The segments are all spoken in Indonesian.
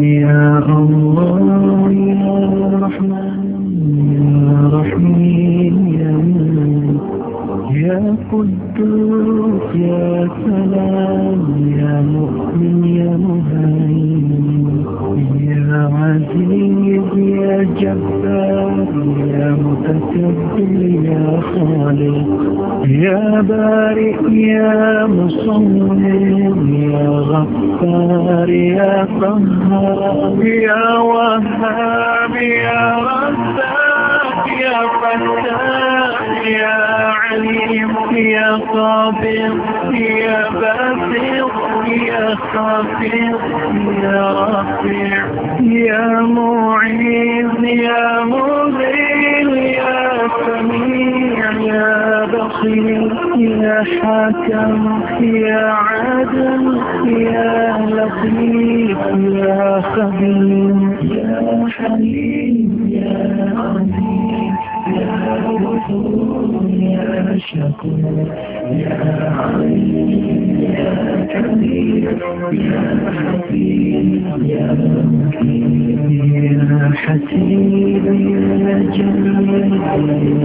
يا الله يا رحمن يا رحيم يا مالك يا قدوس يا سلام يا مؤمن يا مهيمن يا عزيز يا جبار يا متكبر يا خالق يا بارئ يا مصور يا غفار يا قهار يا وهاب يا رزاق يا فتاح يا عليم يا قابض يا باسط يا خافض يا رافع يا معيذ يا مذل يا سميع يا بصير يا حكم يا عدل يا لطيف يا خبير يا حليم يا عظيم يا غفور يا شكور يا عليم يا كبير يا حفيظ يا مكين يا حسيب يا جليل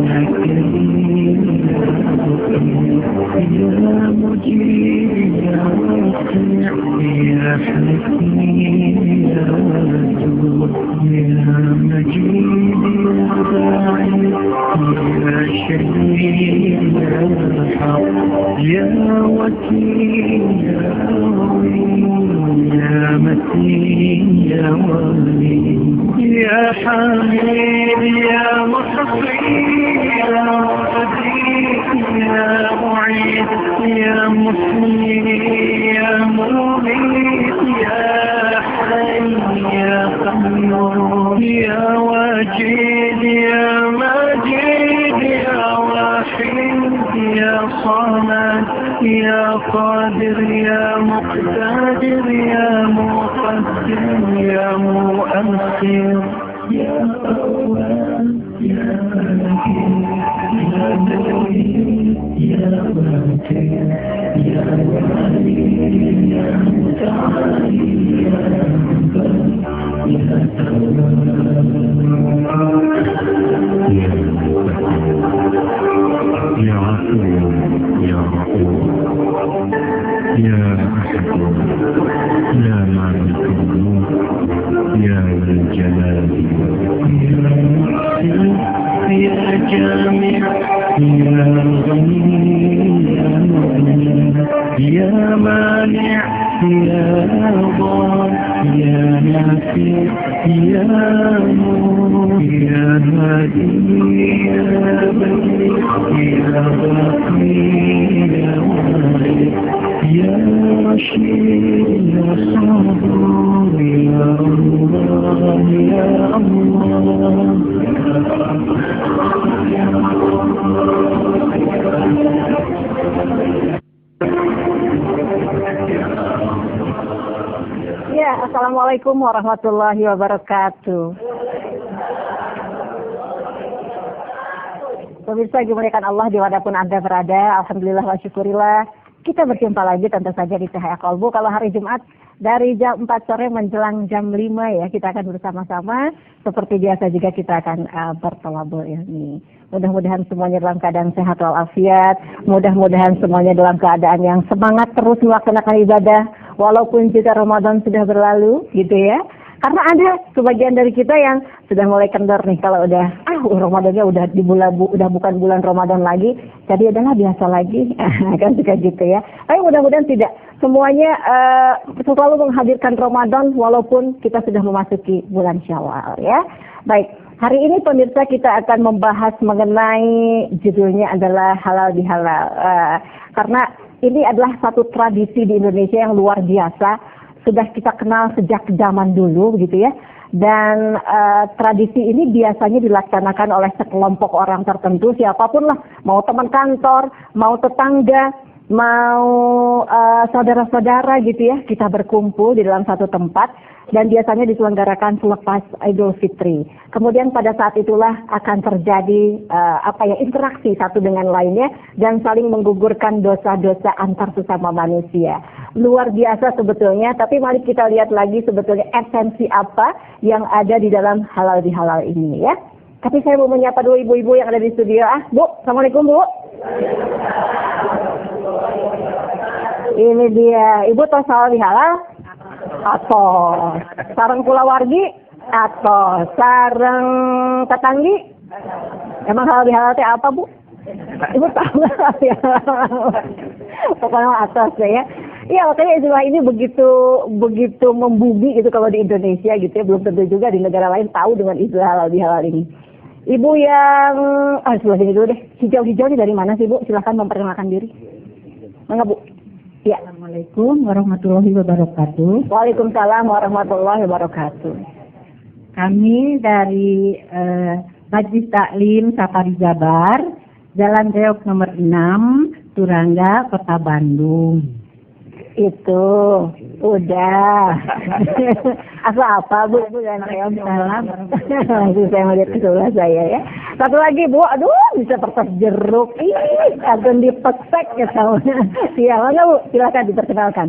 يا كريم يا مجيب يا واسع يا حكيم يا ودود يا مجيد يا باعث يا شهيد يا حق يا وكيل يا عظيم يا متين يا ولي يا حميد يا محصي يا قدير يا معيد يا محيي يا مميت يا حي يا قيوم يا واجد يا ماجد يا واحد يا صمد يا قادر يا مقتدر يا مقدم يا مؤخر يا أول يا أخير يا دليل يا باكر يا والي يا متعالي يا بر يا يا عفو يا رؤوف يا أحد يا مالك الملك يا ذا الجلال يا جامع يا غني يا مغني يا مانع يا ضار يا نافع يا نور يا هادي يا بليغ يا باقي يا وارث يا رشيد يا صبور يا الله يا الله Ya, Assalamualaikum warahmatullahi wabarakatuh. Pemirsa dimuliakan Allah dimanapun Anda berada, alhamdulillah wa syukurillah. Kita berjumpa lagi tentu saja di Cahaya Kolbu. Kalau hari Jumat dari jam 4 sore menjelang jam 5 ya, kita akan bersama-sama. Seperti biasa juga kita akan bertolabul ilmi. Mudah-mudahan semuanya dalam keadaan sehat walafiat. Mudah-mudahan semuanya dalam keadaan yang semangat terus melaksanakan ibadah. Walaupun juga Ramadan sudah berlalu gitu ya. Karena ada sebagian dari kita yang sudah mulai kendor nih kalau udah Ramadannya udah udah bukan bulan Ramadan lagi, jadi adalah biasa lagi kan suka gitu ya. Tapi mudah-mudahan tidak semuanya selalu menghadirkan Ramadan walaupun kita sudah memasuki bulan Syawal ya. Baik, hari ini pemirsa kita akan membahas mengenai judulnya adalah halal bihalal. Karena ini adalah satu tradisi di Indonesia yang luar biasa. Sudah kita kenal sejak zaman dulu begitu ya. Dan tradisi ini biasanya dilaksanakan oleh sekelompok orang tertentu, siapapun lah, mau teman kantor, mau tetangga, mau saudara-saudara gitu ya, kita berkumpul di dalam satu tempat dan biasanya diselenggarakan selepas Idul Fitri. Kemudian pada saat itulah akan terjadi interaksi satu dengan lainnya dan saling menggugurkan dosa-dosa antar sesama manusia. luar biasa sebetulnya. Tapi mari kita lihat lagi sebetulnya esensi apa yang ada di dalam halal bihalal ini ya. Tapi saya mau menyapa dulu ibu-ibu yang ada di studio. Bu, assalamualaikum Bu. Ini dia, ibu tahu halal bihalal? Atau sarang kulawargi? Atau sarang tetanggi? Emang halal bihalal teh apa Bu? Ibu tahu nggak ya? Pokoknya atas ya. Iya, makanya istilah ini begitu membumi gitu kalau di Indonesia gitu ya. Belum tentu juga di negara lain tahu dengan istilah halal bihalal ini. Ibu yang sebelah sini dulu deh. Hijau-hijau ini dari mana sih Bu? Silahkan memperkenalkan diri. Enggak Bu? Ya. Assalamualaikum warahmatullahi wabarakatuh. Waalaikumsalam warahmatullahi wabarakatuh. Kami dari Majlis Taklim Safari Jabar, Jalan Reok nomor 6, Turangga, Kota Bandung. Itu udah. Asal apa Bu? Bu jangan reok. Salam. Langsung saya melihat ke sebelah saya ya. Satu lagi Bu, aduh bisa kertas jeruk. Ih, akan dipesek ya sama. Iya, mana Bu? Silakan diperkenalkan.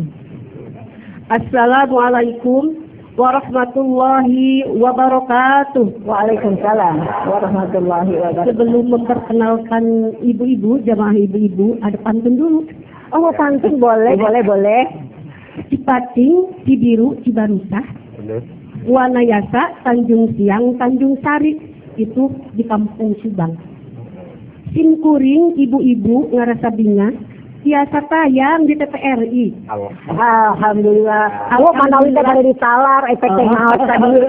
Assalamualaikum warahmatullahi wabarakatuh. Waalaikumsalam warahmatullahi wabarakatuh. Sebelum memperkenalkan ibu-ibu, jamaah ibu-ibu, ada pantun dulu. Oh, pantun boleh. Cipating, Cibiru, Cibarusah, Wanayasa, Tanjung Siang, Tanjung Sari, itu di Kampung Subang. Simkuring, ibu-ibu ngarasa binga, biasa tayang di TVRI. Alhamdulillah. Oh, manawi teh ada di talar, efek teh naon tadi.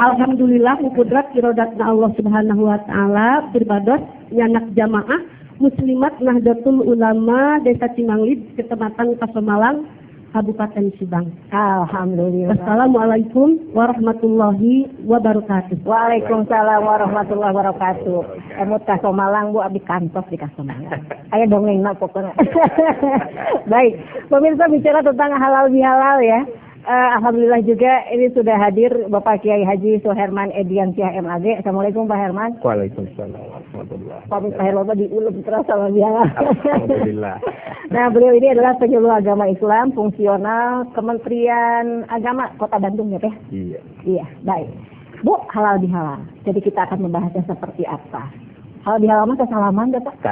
Alhamdulillah, kudrat irodatna Allah Subhanahu wa taala, beribadah nyanak jamaah muslimat Nahdlatul Ulama Desa Cimanglid, Kecamatan Kasomalang, Kabupaten Subang. Alhamdulillah. Assalamualaikum warahmatullahi wabarakatuh. Waalaikumsalam warahmatullahi wabarakatuh. Emut Kasomalang Bu, abdi kantos di Kasomalang. Aya dongengna pokoknya. Baik, pemirsa bicara tentang halal bihalal ya. Alhamdulillah juga ini sudah hadir Bapak Kiai Haji Suherman Ediansyah MAG. Assalamualaikum Pak Herman. Waalaikumsalam warahmatullahi Pamit Pak Herman diulum terus sama bihalal. Alhamdulillah. Nah, beliau ini adalah penyuluh agama Islam fungsional Kementerian Agama Kota Bandung ya Teh? Iya. Iya, baik. Bu, halal bihalal. Jadi kita akan membahasnya seperti apa? Halal bihalal mah salaman ya Pak?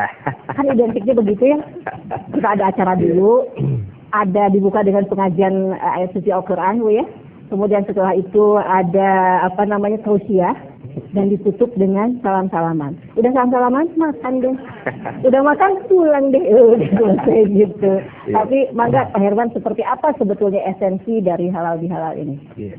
Kan identiknya begitu ya. Kita ada acara dulu. Ada dibuka dengan pengajian ayat suci Al-Quran Bu ya. Kemudian setelah itu ada tausiah dan ditutup dengan salam-salaman. Udah salam-salaman, makan deh. Udah makan, pulang deh. Selesai gitu. Iya. Tapi mangga Pak Herman, seperti apa sebetulnya esensi dari halal bihalal ini? Iya.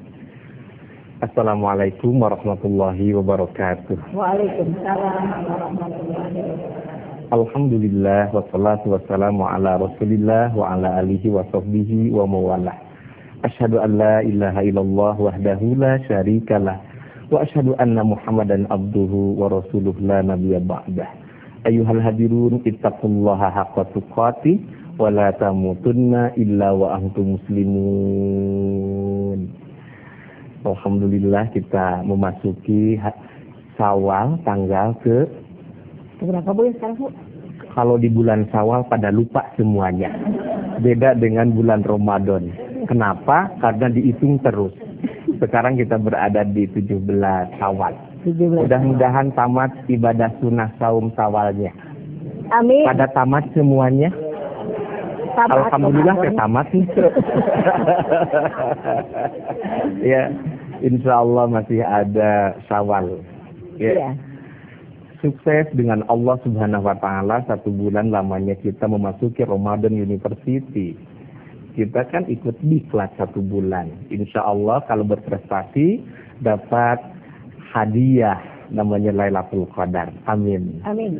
Assalamualaikum warahmatullahi wabarakatuh. Waalaikumsalam warahmatullahi wabarakatuh. Alhamdulillah wassalatu wassalamu ala Rasulillah wa ala alihi wa sahbihi wa mawalah. Asyhadu an la ilaha illallah wahdahu la syarikalah wa asyhadu anna Muhammadan abduhu wa rasuluh la nabiyya ba'dah. Ayyuhal hadirun ittaqullaha haqqa tuqatih wa la tamutunna illa wa antum muslimun. Alhamdulillah kita memasuki Syawal tanggal Berapa Bu ya sekarang Bu? kalau di bulan Syawal pada lupa semuanya. Beda dengan bulan Ramadan. Kenapa? Karena dihitung terus. Sekarang kita berada di 17 Syawal. Mudah-mudahan tamat ibadah sunnah saum Syawalnya. Amin. Pada tamat semuanya. Tamat. Alhamdulillah saya tamat nih. Ya, insya Allah masih ada Syawal. Ya. Iya. Sukses dengan Allah Subhanahu wa taala, 1 bulan lamanya kita memasuki Ramadan University. Kita kan ikut diklat 1 bulan. Insya Allah kalau berprestasi dapat hadiah namanya Lailatul Qadar. Amin. Amin.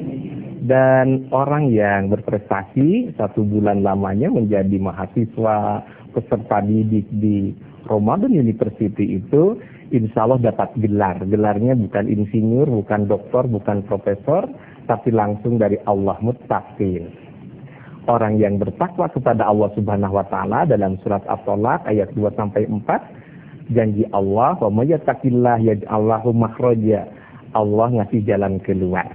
Dan orang yang berprestasi 1 bulan lamanya menjadi mahasiswa peserta didik di Ramadan University itu insya Allah dapat gelar. Gelarnya bukan insinyur, bukan doktor, bukan profesor, tapi langsung dari Allah Muttaqin. Orang yang bertakwa kepada Allah Subhanahu wa taala dalam surat At-Thalaq ayat 2-4, janji Allah, wa may yattaqillah yaj'al lahu makhraja. Allah ngasih jalan keluar.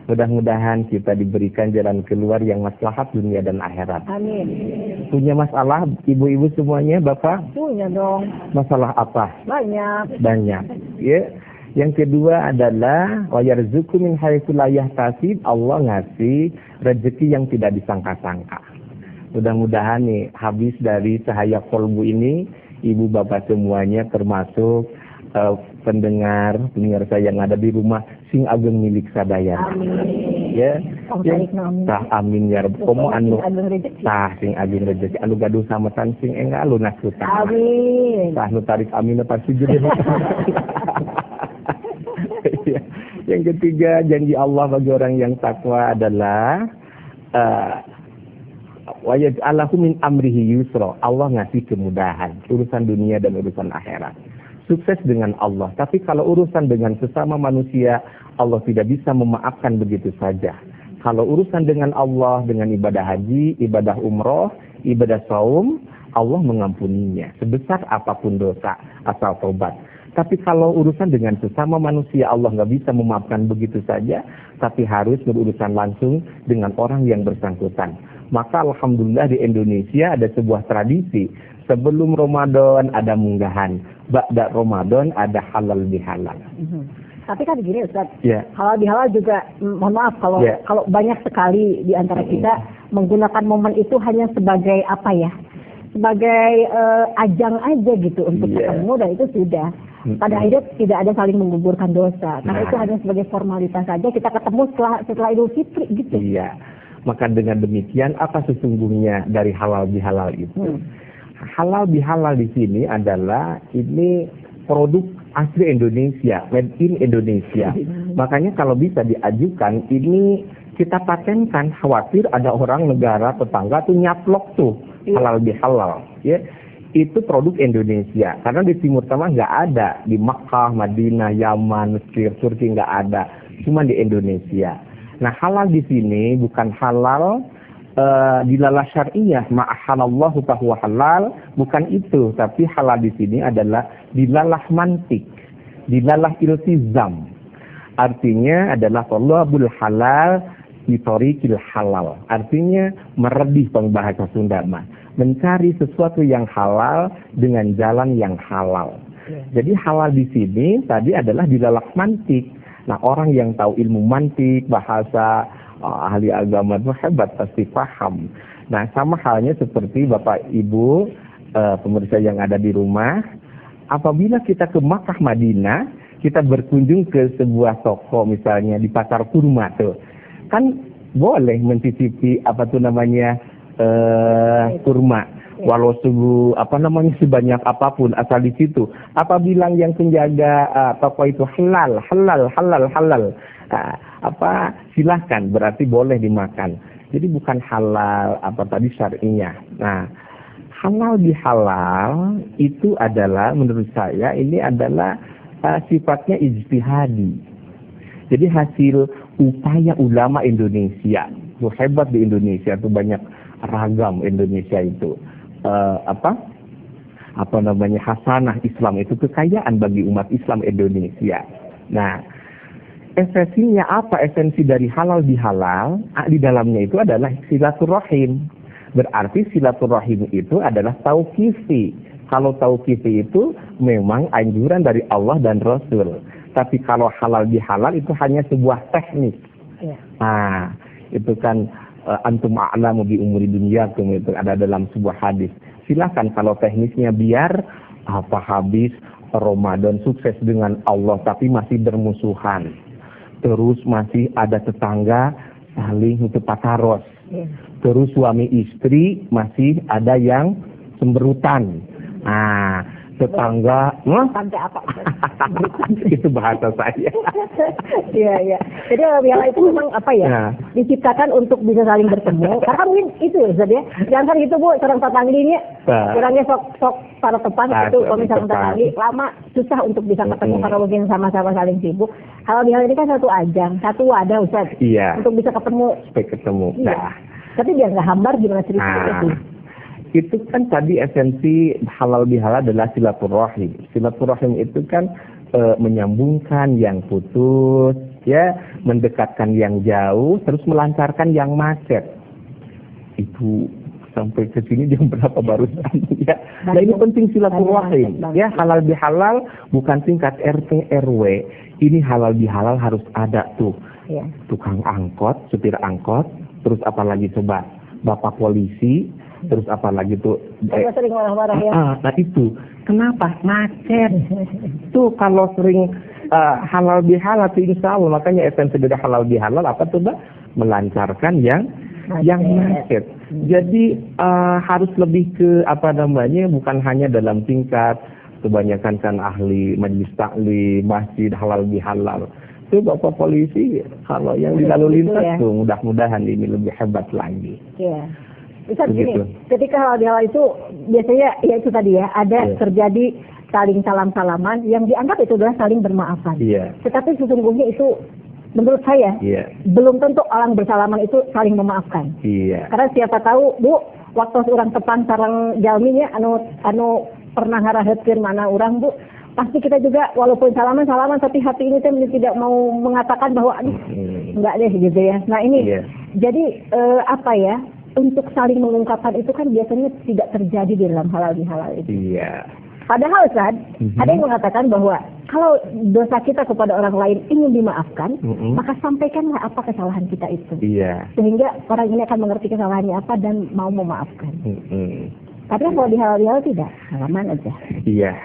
Mudah-mudahan kita diberikan jalan keluar yang maslahat dunia dan akhirat. Amin. Punya masalah ibu-ibu semuanya, Bapak? Punya dong. Masalah apa? Banyak. Banyak. Ya. Yang kedua adalah wa yarzuqu min haitsu la yahtasib. Allah ngasih rezeki yang tidak disangka-sangka. Mudah-mudahan nih habis dari cahaya kolbu ini ibu bapak semuanya termasuk pendengar saya yang ada di rumah sing ageng milik sadaya. Amin. Ya. Amin. Tah amin ya rabb. Komo anu tah sing ageng rezeki anu gaduh samatan sing enggak lunas hutang. Amin. Tah nu tarik amin pas sujud. Yang ketiga, janji Allah bagi orang yang takwa adalah wa yaj'alahu min amrihi yusra. Allah ngasih kemudahan urusan dunia dan urusan akhirat. Sukses dengan Allah. Tapi kalau urusan dengan sesama manusia, Allah tidak bisa memaafkan begitu saja. Kalau urusan dengan Allah, dengan ibadah haji, ibadah umroh, ibadah saum, Allah mengampuninya. Sebesar apapun dosa, asal tobat. Tapi kalau urusan dengan sesama manusia, Allah nggak bisa memaafkan begitu saja. Tapi harus berurusan langsung dengan orang yang bersangkutan. Maka Alhamdulillah di Indonesia ada sebuah tradisi. Sebelum Ramadan ada munggahan. Ba'da Ramadan ada halal bihalal. Tapi kan gini Ustaz, Yeah. halal bihalal juga, mohon maaf kalau Yeah. kalau banyak sekali di antara kita menggunakan momen itu hanya sebagai apa ya, sebagai ajang aja gitu untuk Yeah. ketemu dan itu sudah. Pada akhirnya tidak ada saling menggugurkan dosa. Karena itu hanya sebagai formalitas saja kita ketemu setelah Idul Fitri gitu. Iya. Maka dengan demikian apa sesungguhnya dari halal bihalal itu? Halal bihalal di sini adalah ini produk asli Indonesia, made in Indonesia. Makanya kalau bisa diajukan ini kita patenkan, khawatir ada orang negara tetangga tuh nyaplok tuh halal bihalal, ya. Itu produk Indonesia. Karena di Timur Tengah nggak ada, di Makkah, Madinah, Yaman, Mesir, Turki nggak ada, cuma di Indonesia. Nah halal di sini bukan halal dilalah syariah, ma'ahalallahu fahuwa halal, bukan itu, tapi halal di sini adalah dilalah mantik, dilalah iltizam. Artinya adalah thalabul halal bitoriqil halal. Artinya meredih pengbahasa Sunda mah, mencari sesuatu yang halal dengan jalan yang halal. Jadi halal di sini tadi adalah dilalah mantik. Nah orang yang tahu ilmu mantik, bahasa ahli agama itu hebat, pasti paham. Nah sama halnya seperti Bapak Ibu pemirsa yang ada di rumah, apabila kita ke Makkah Madinah, kita berkunjung ke sebuah toko misalnya di pasar kurma tuh, kan boleh mencicipi apa tuh namanya kurma, walau sebanyak apapun asal di situ. Apa bilang yang penjaga toko itu halal, silahkan, berarti boleh dimakan. Jadi bukan halal syar'inya. Nah, halal bihalal itu adalah menurut saya ini adalah sifatnya ijtihadi. Jadi hasil upaya ulama Indonesia. Itu hebat di Indonesia, itu banyak ragam Indonesia itu. Hasanah Islam itu kekayaan bagi umat Islam Indonesia. Nah, esensinya apa? Esensi dari halal bihalal di dalamnya itu adalah silaturahim. Berarti silaturahim itu adalah tauqifi. Kalau tauqifi itu memang anjuran dari Allah dan Rasul. Tapi kalau halal bihalal itu hanya sebuah teknik. Nah, itu kan antum a'lamu bi umuri dunyakum, itu ada dalam sebuah hadis. Silakan kalau teknisnya biar habis Ramadan sukses dengan Allah tapi masih bermusuhan. Terus masih ada tetangga saling pataros. Terus suami istri masih ada yang cemberutan. Nah, tetangga, sampai apa? itu bahasa saya. Iya. Jadi biala itu memang diciptakan untuk bisa saling bertemu. Karena mungkin itu Ustaz ya. Jangan gitu Bu, orang tetangganya kurangnya sok para tepan itu kalau misalnya tetangga lama susah untuk bisa ketemu karena mungkin sama-sama saling sibuk. Kalau biala ini kan satu ajang, satu wadah Ustaz. Iya. Untuk bisa ketemu. Iya. Nah. Tapi biar nggak hambar gimana ceritanya itu? Itu kan tadi esensi halal bihalal adalah silaturahim. Silaturahim itu kan menyambungkan yang putus, ya, mendekatkan yang jauh, terus melancarkan yang macet. Itu sampai ke sini jam berapa barusan ya. Nah ini penting silaturahim ya, halal bihalal bukan tingkat RT RW. Ini halal bihalal harus ada tuh. Ya. Tukang angkot, supir angkot, terus apalagi coba bapak polisi, terus apalagi tuh Sering marah-marah ya. nah itu kenapa macet tuh kalau sering halal bihalal tuh insya Allah. Makanya esensi dari halal bihalal apa tuh Mbak? Melancarkan yang macet. Jadi harus lebih ke apa namanya, bukan hanya dalam tingkat kebanyakan kan ahli majelis taklim, masjid halal bihalal. Itu Bapak polisi kalau yang di lalu lintas tuh mudah-mudahan ini lebih hebat lagi. Iya. Bisa gini, Begitu. ketika halal bihalal itu biasanya ya itu tadi ya, ada terjadi saling salam-salaman yang dianggap itu adalah saling bermaafan. Iya. Tetapi sesungguhnya itu menurut saya belum tentu orang bersalaman itu saling memaafkan. Iya. Karena siapa tahu Bu, waktu orang tepang sarang jalminya anu pernah ngarahetkeun mana orang Bu, pasti kita juga walaupun salaman tapi hati ini teh tidak mau mengatakan bahwa aduh enggak deh gitu ya. Nah ini jadi apa ya, untuk saling mengungkapkan itu kan biasanya tidak terjadi di dalam halal bihalal itu. Iya. Padahal Ustaz, ada yang mengatakan bahwa kalau dosa kita kepada orang lain ingin dimaafkan, maka sampaikanlah apa kesalahan kita itu. Iya. Sehingga orang ini akan mengerti kesalahannya apa dan mau memaafkan. Tapi kalau di halal tidak, halaman aja. Iya.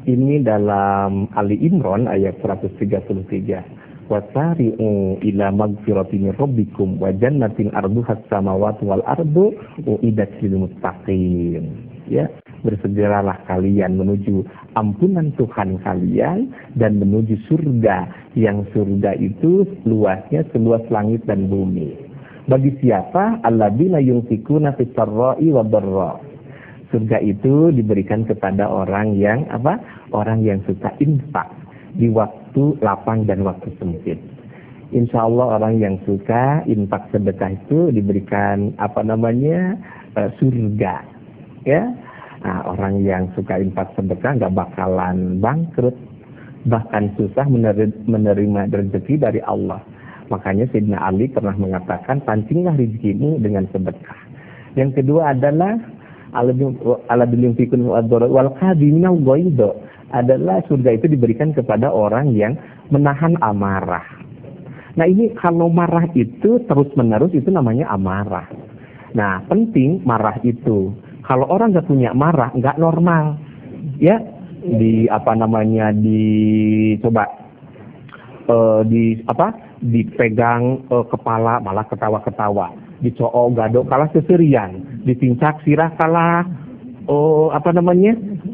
Ini dalam Ali Imran ayat 133. Wasari'u ila magfiratin min rabbikum wa jannatin arduhas samawati wal ardu uiddat lil muttaqin. Ya, bersegeralah kalian menuju ampunan Tuhan kalian dan menuju surga, yang surga itu luasnya seluas langit dan bumi. Bagi siapa? Alladzina yunfikuna fis sarra'i wad dharra. Surga itu diberikan kepada orang yang apa? Orang yang suka infak di waktu lapang dan waktu sempit. Insya Allah orang yang suka infak sedekah itu diberikan apa namanya surga. Ya, nah, orang yang suka infak sedekah nggak bakalan bangkrut, bahkan susah menerima rezeki dari Allah. Makanya Sayyidina Ali pernah mengatakan, pancinglah rezekimu dengan sedekah. Yang kedua adalah adalah surga itu diberikan kepada orang yang menahan amarah. Nah ini kalau marah itu terus menerus itu namanya amarah. Nah penting marah itu. Kalau orang nggak punya marah, nggak normal, ya dipegang kepala malah ketawa-ketawa, dicoo gado kalah seserian, ditincak sirah kalah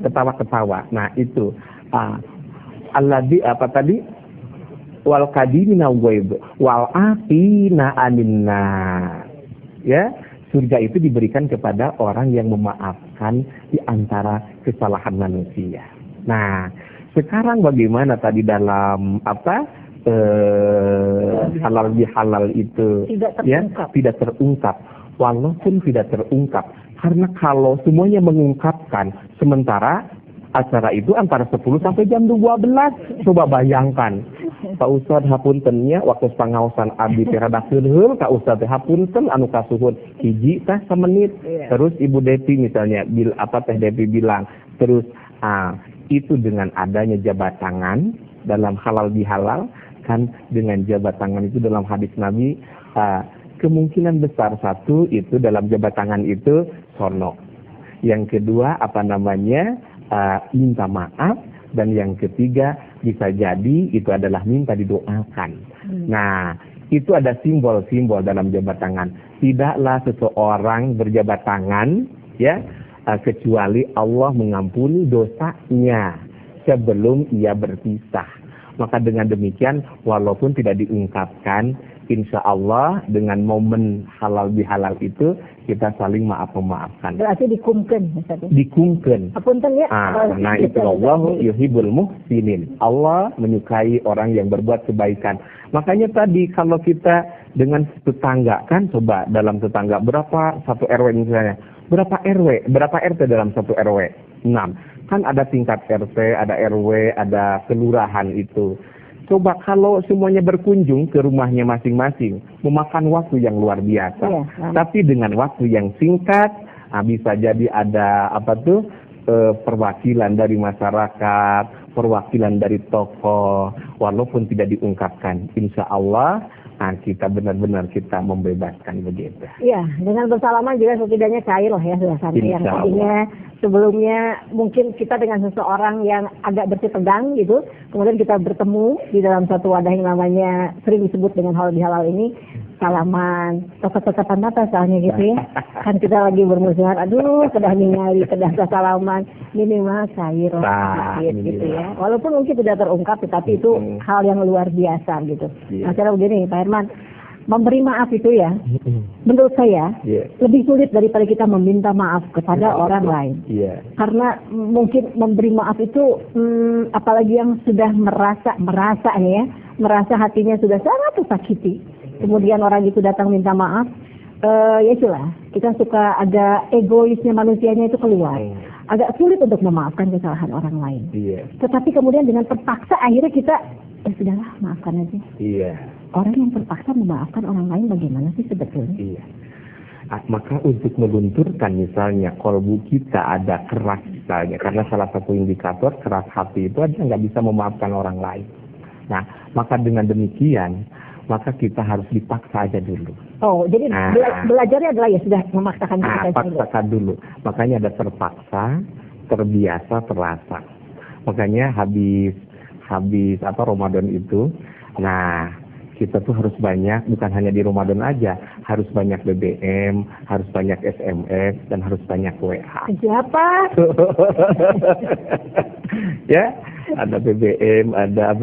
ketawa-ketawa. Nah itu wal kadimina wal afina aninna, ya. Surga itu diberikan kepada orang yang memaafkan di antara kesalahan manusia. Nah, sekarang bagaimana tadi dalam halal bihalal itu tidak terungkap. Walaupun tidak terungkap, karena kalau semuanya mengungkapkan, sementara acara itu antara 10 sampai jam 12. Coba bayangkan. Pak Ustadz hapuntennya waktu pangaosan abdi teh radakeun heul ka Ustadz teh hapunten anu kasuhun hiji teh semenit. Terus Ibu Devi misalnya Teh Devi bilang terus itu dengan adanya jabat tangan dalam halal bihalal kan, dengan jabat tangan itu dalam hadis Nabi kemungkinan besar satu itu dalam jabat tangan itu sono. Yang kedua minta maaf, dan yang ketiga bisa jadi itu adalah minta didoakan. Nah, itu ada simbol-simbol dalam jabat tangan. Tidaklah seseorang berjabat tangan ya kecuali Allah mengampuni dosanya sebelum ia berpisah. Maka dengan demikian walaupun tidak diungkapkan, insya Allah dengan momen halal bihalal itu kita saling maaf-memaafkan. Berarti dikumken. Dikumken. Apunten ya. Nah itu Allah yuhibbul muhsinin. Allah menyukai orang yang berbuat kebaikan. Makanya tadi kalau kita dengan tetangga kan, coba dalam tetangga berapa satu RW misalnya, berapa RW, berapa RT dalam satu RW? 6. Kan ada tingkat RT, ada RW, ada kelurahan itu. Coba kalau semuanya berkunjung ke rumahnya masing-masing, memakan waktu yang luar biasa. Iya, Tapi dengan waktu yang singkat, bisa jadi ada perwakilan dari masyarakat, perwakilan dari tokoh, walaupun tidak diungkapkan. Insya Allah kita benar-benar kita membebaskan begitu. Iya, dengan bersalaman juga setidaknya cair lah ya suasana yang tadinya sebelumnya mungkin kita dengan seseorang yang agak bersih tegang gitu, kemudian kita bertemu di dalam satu wadah yang namanya sering disebut dengan halal bihalal ini, salaman, tetap-tetapan mata soalnya gitu ya. Kan kita lagi bermusuhan, aduh kedah ningali, kedah salaman, minimal cair lah gitu ya. Walaupun mungkin tidak terungkap, tetapi itu hal yang luar biasa gitu. Nah, cara begini Pak Herman, memberi maaf itu ya, menurut saya lebih sulit daripada kita meminta maaf kepada orang lain. Karena mungkin memberi maaf itu, apalagi yang sudah merasa nih ya, merasa hatinya sudah sangat tersakiti. Kemudian orang itu datang minta maaf, ya itulah, kita suka agak egoisnya manusianya itu keluar. Agak sulit untuk memaafkan kesalahan orang lain. Tetapi kemudian dengan terpaksa akhirnya kita, sudahlah maafkan aja. Orang yang terpaksa memaafkan orang lain bagaimana sih sebetulnya? Maka untuk melunturkan misalnya kolbu kita ada keras misalnya, karena salah satu indikator keras hati itu ada nggak bisa memaafkan orang lain. Nah, maka dengan demikian, maka kita harus dipaksa aja dulu. Oh, jadi belajarnya adalah ya sudah memaksakan diri paksakan dulu. Makanya ada terpaksa, terbiasa, terasa. Makanya habis Ramadan itu, kita tuh harus banyak, bukan hanya di Ramadan aja, harus banyak BBM, harus banyak SMS, dan harus banyak WA. Siapa? Ya, ada BBM, ada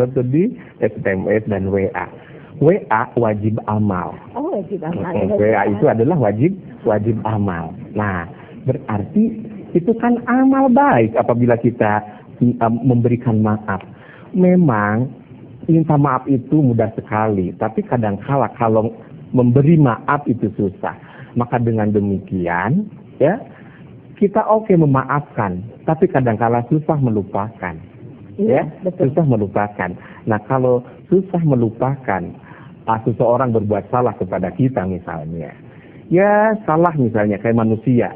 SMS dan WA. WA wajib amal. Oh, wajib amal. WA itu adalah wajib amal. Nah, berarti itu kan amal baik apabila kita memberikan maaf. Memang minta maaf itu mudah sekali, tapi kadang-kala kalau memberi maaf itu susah. Maka dengan demikian, ya, kita memaafkan, tapi kadang-kala susah melupakan. Iya, betul. Susah melupakan. Nah, kalau susah melupakan, seseorang berbuat salah kepada kita misalnya, ya salah misalnya kayak manusia.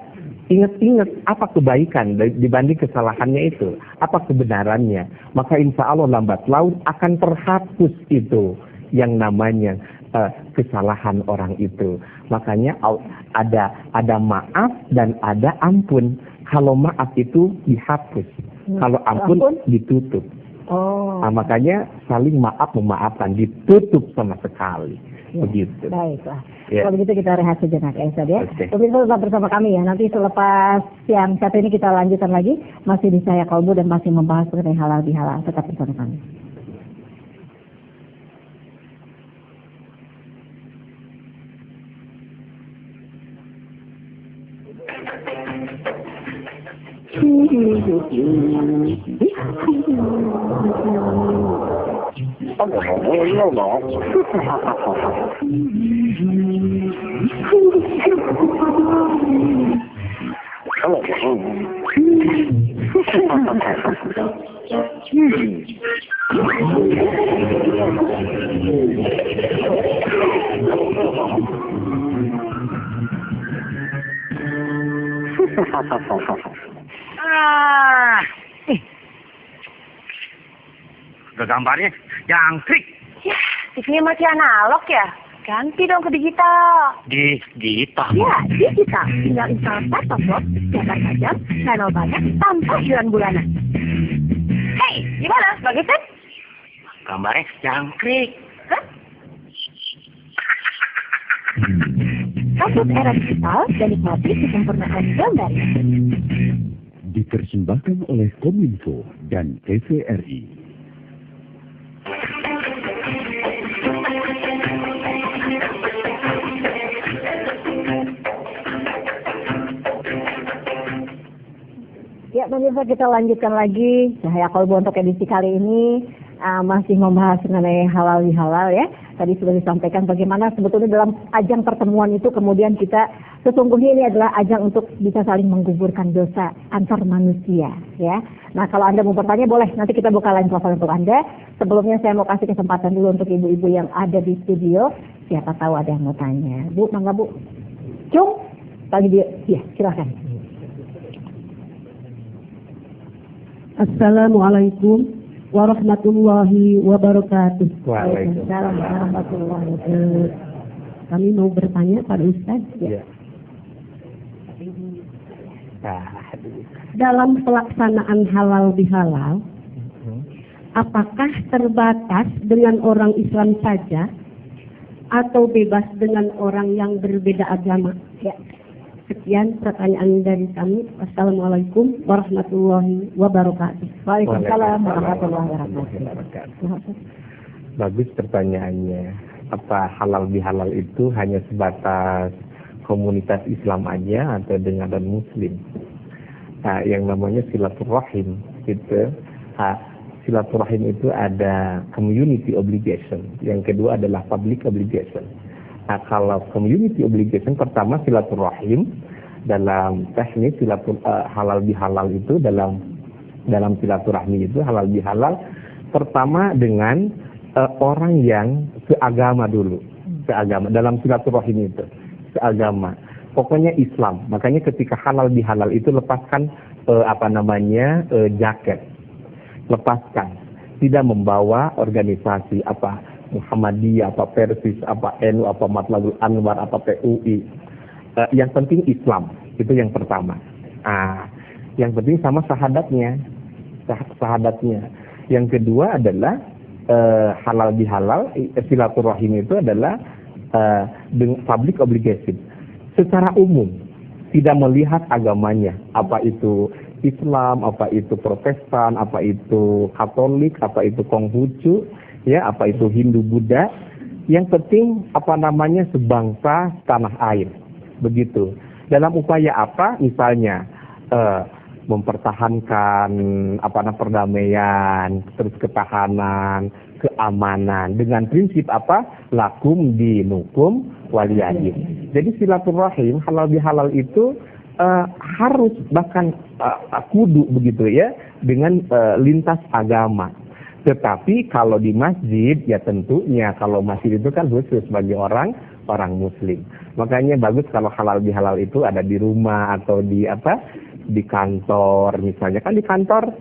Ingat-ingat apa kebaikan dibanding kesalahannya itu, apa kebenarannya, maka insya Allah lambat laun akan terhapus itu yang namanya kesalahan orang itu. Makanya ada maaf dan ada ampun. Kalau maaf itu dihapus, kalau ampun ditutup. Makanya saling maaf memaafkan, ditutup sama sekali. Begitu. Baiklah. Ya. Kalau begitu kita rehat sejenak ya Ustaz ya. Okay. Pemirsa tetap bersama kami ya. Nanti selepas yang satu ini kita lanjutkan lagi. Masih di Saya Kolbu dan masih membahas mengenai halal bihalal. Tetap bersama kami. Udah gambarnya jangkrik. Ya, TV-nya masih analog ya? Ganti dong ke digital. Digital? Ya, digital. Tinggal install set-top box, siapkan saja, channel banyak, tanpa iuran bulanan. Hei, gimana? Bagus kan? Gambarnya jangkrik. Hah? Sambut era digital dan nikmati kesempurnaan gambarnya. Dipersembahkan oleh Kominfo dan TVRI. Ya, pemirsa kita lanjutkan lagi Cahaya Kolbu untuk edisi kali ini masih membahas mengenai halal bihalal ya. Tadi sudah disampaikan bagaimana sebetulnya dalam ajang pertemuan itu kemudian kita Sesungguhnya ini adalah ajang untuk bisa saling menggugurkan dosa antar manusia, ya. Nah, kalau Anda mau bertanya boleh, nanti kita buka line telepon untuk Anda. Sebelumnya saya mau kasih kesempatan dulu untuk ibu-ibu yang ada di studio. Siapa tahu ada yang mau tanya. Bu, mangga Bu. Cung, tadi dia. Iya, silakan. Assalamualaikum warahmatullahi wabarakatuh. Waalaikumsalam warahmatullahi wabarakatuh. Kami mau bertanya pada Ustaz. Ya. Dalam pelaksanaan halal bihalal, apakah terbatas dengan orang Islam saja atau bebas dengan orang yang berbeda agama? Ya. Sekian pertanyaan dari kami. Wassalamualaikum warahmatullahi wabarakatuh. Waalaikumsalam warahmatullahi wabarakatuh. Bagus pertanyaannya. Apa halal bihalal itu hanya sebatas komunitas Islam aja atau dengan non-Muslim? Nah, yang namanya silaturahim gitu. Silaturahim itu ada community obligation. Yang kedua adalah public obligation. Nah, kalau community obligation, pertama silaturahim dalam teknis halal bihalal itu dalam silaturahmi itu halal bihalal pertama dengan orang yang seagama dulu, seagama dalam silaturahim itu seagama. Pokoknya Islam. Makanya ketika halal bihalal itu lepaskan jaket, lepaskan. Tidak membawa organisasi apa Muhammadiyah, apa Persis, apa NU, apa Matlabul Anwar, apa PUI. Yang penting Islam, itu yang pertama. Yang penting sama sahadatnya. Yang kedua adalah halal bihalal, silaturahim itu adalah public obligation. Secara umum, tidak melihat agamanya, apa itu Islam, apa itu Protestan, apa itu Katolik, apa itu Konghucu, ya, apa itu Hindu Buddha. Yang penting sebangsa tanah air, begitu. Dalam upaya apa? Misalnya mempertahankan perdamaian, terus ketahanan, keamanan dengan prinsip apa? Lakum dinukum waliyadin. Jadi silaturahim halal bihalal itu harus bahkan kudu begitu ya dengan lintas agama. Tetapi kalau di masjid ya tentunya kalau masjid itu kan khusus bagi orang Muslim. Makanya bagus kalau halal bihalal itu ada di rumah atau di kantor misalnya. Kan di kantor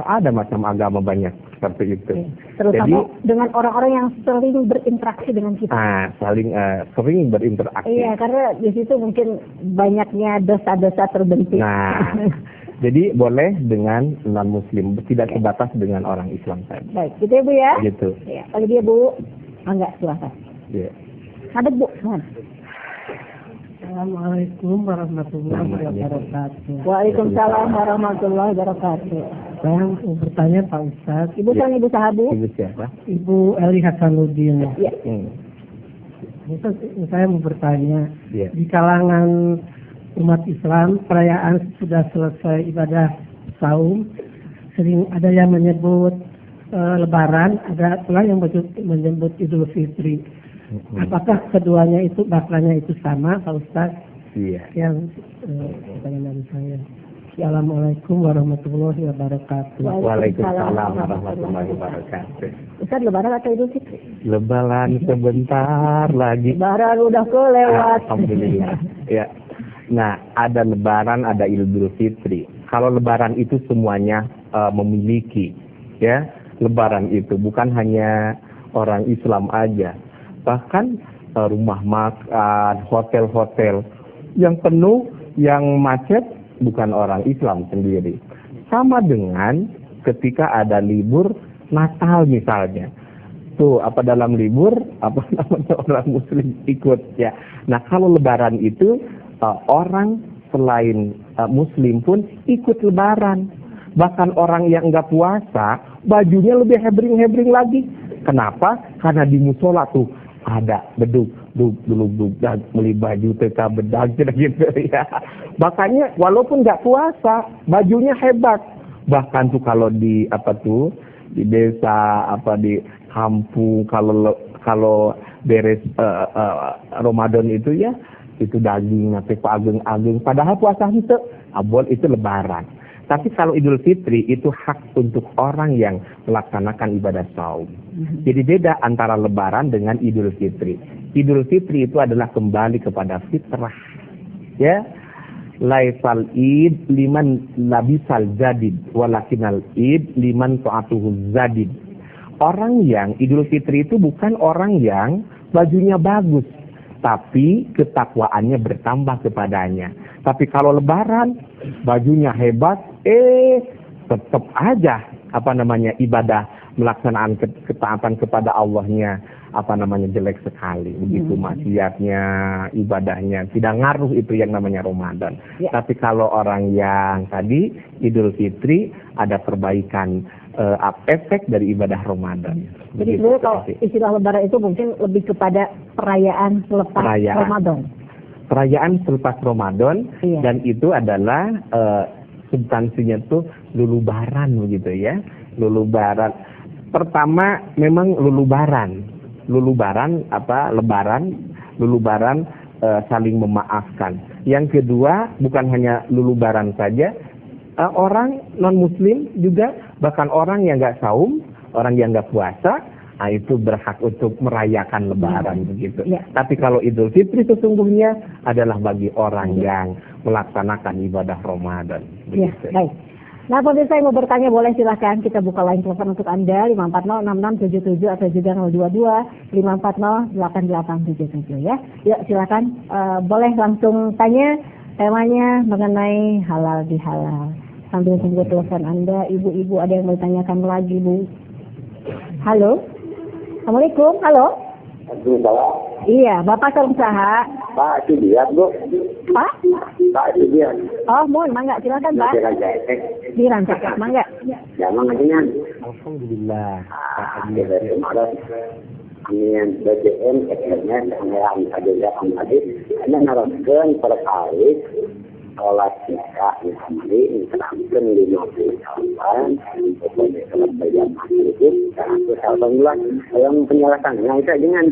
ada macam agama banyak seperti itu. Terutama jadi dengan orang-orang yang sering berinteraksi dengan kita. Sering berinteraksi. Iya, karena di situ mungkin banyaknya dosa-dosa terbentuk. Nah, jadi boleh dengan non-Muslim, tidak sebatas dengan orang Islam saja. Baik, gitu ya Bu ya. Gitu. Ya, kalau dia Bu, enggak silakan. Iya. Ada Bu, mana? Assalamualaikum warahmatullahi wabarakatuh. Waalaikumsalam warahmatullahi wabarakatuh. Saya mau bertanya Pak Ustadz. Ibu kan Ibu Sahabu? Ibu siapa? Ibu Eli Hasanuddin. Iya. Saya mau bertanya, Ya. di kalangan umat Islam perayaan sudah selesai ibadah saum, sering ada yang menyebut Lebaran, ada pula yang menyebut Idul Fitri. Apakah keduanya itu maknanya itu sama, Pak Ustaz? Iya. Yang pertanyaan dari saya. Assalamualaikum warahmatullahi wabarakatuh. Waalaikumsalam warahmatullahi wabarakatuh. Ustaz, Lebaran atau Idul Fitri? Lebaran sebentar lagi. Lebaran udah kelewat. Alhamdulillah. Ya. Nah, ada Lebaran, ada Idul Fitri. Kalau Lebaran itu semuanya memiliki, ya. Lebaran itu bukan hanya orang Islam aja. Bahkan rumah makan, hotel-hotel yang penuh, yang macet bukan orang Islam sendiri. Sama dengan ketika ada libur Natal misalnya. Tuh, dalam libur orang Muslim ikut ya. Nah, kalau Lebaran itu orang selain Muslim pun ikut Lebaran. Bahkan orang yang enggak puasa, bajunya lebih hebring-hebring lagi. Kenapa? Karena di musola tuh ada beduk dan beli baju teka bedak gitu ya. Makanya walaupun nggak puasa, bajunya hebat. Bahkan tuh kalau di di desa di kampung kalau beres Ramadan itu ya itu daging nanti ageng-ageng. Padahal puasa itu abol itu lebaran. Tapi kalau Idul Fitri itu hak untuk orang yang melaksanakan ibadah saum. Jadi beda antara lebaran dengan Idul Fitri. Idul Fitri itu adalah kembali kepada fitrah. Ya. Laisal id liman labisal jadid walakinal id liman ta'atuhu zadid. Orang yang Idul Fitri itu bukan orang yang bajunya bagus, tapi ketakwaannya bertambah kepadanya. Tapi kalau lebaran bajunya hebat, tetap aja ibadah melaksanaan ketaatan kepada Allahnya jelek sekali. Begitu maksiatnya, ibadahnya tidak ngaruh itu yang namanya Ramadan. Ya. Tapi kalau orang yang tadi Idul Fitri ada perbaikan efek dari ibadah Ramadan. Jadi sebenarnya kalau istilah lebaran itu mungkin lebih kepada perayaan selepas Ramadan. Perayaan selepas Ramadan, iya. Dan itu adalah substansinya tuh lulubaran begitu ya. Lulubaran. Pertama memang lulubaran saling memaafkan. Yang kedua bukan hanya lulubaran saja, orang non muslim juga, bahkan orang yang nggak saum, orang yang nggak puasa, itu berhak untuk merayakan lebaran begitu. Ya. Tapi kalau Idul Fitri sesungguhnya adalah bagi orang yang melaksanakan ibadah Ramadan. Ya, baik. Nah, pemirsa yang mau bertanya boleh silahkan kita buka line telepon untuk Anda 5406677 atau juga 022 5408877 ya. Yuk silakan, boleh langsung tanya temanya mengenai halal bihalal. Sambil tunggu telepon Anda, ibu-ibu ada yang mau ditanyakan lagi, Bu. Halo. Assalamualaikum. Halo. Iya, Bapak Salam Saha. Pak, itu dia, Bu. Pak? Pak, itu dia. Oh, mohon, mangga, silakan, Pak. Dirancang, mangga. Ya, mangga. Alhamdulillah. Amin. BBM, akhirnya, pengelolaan saja kembali. Hanya naraskan terkait sholat isya kembali, diterangkan 50 tahun, pokoknya sholat berjamaah itu, alhamdulillah, yang penjelasannya itu dengan.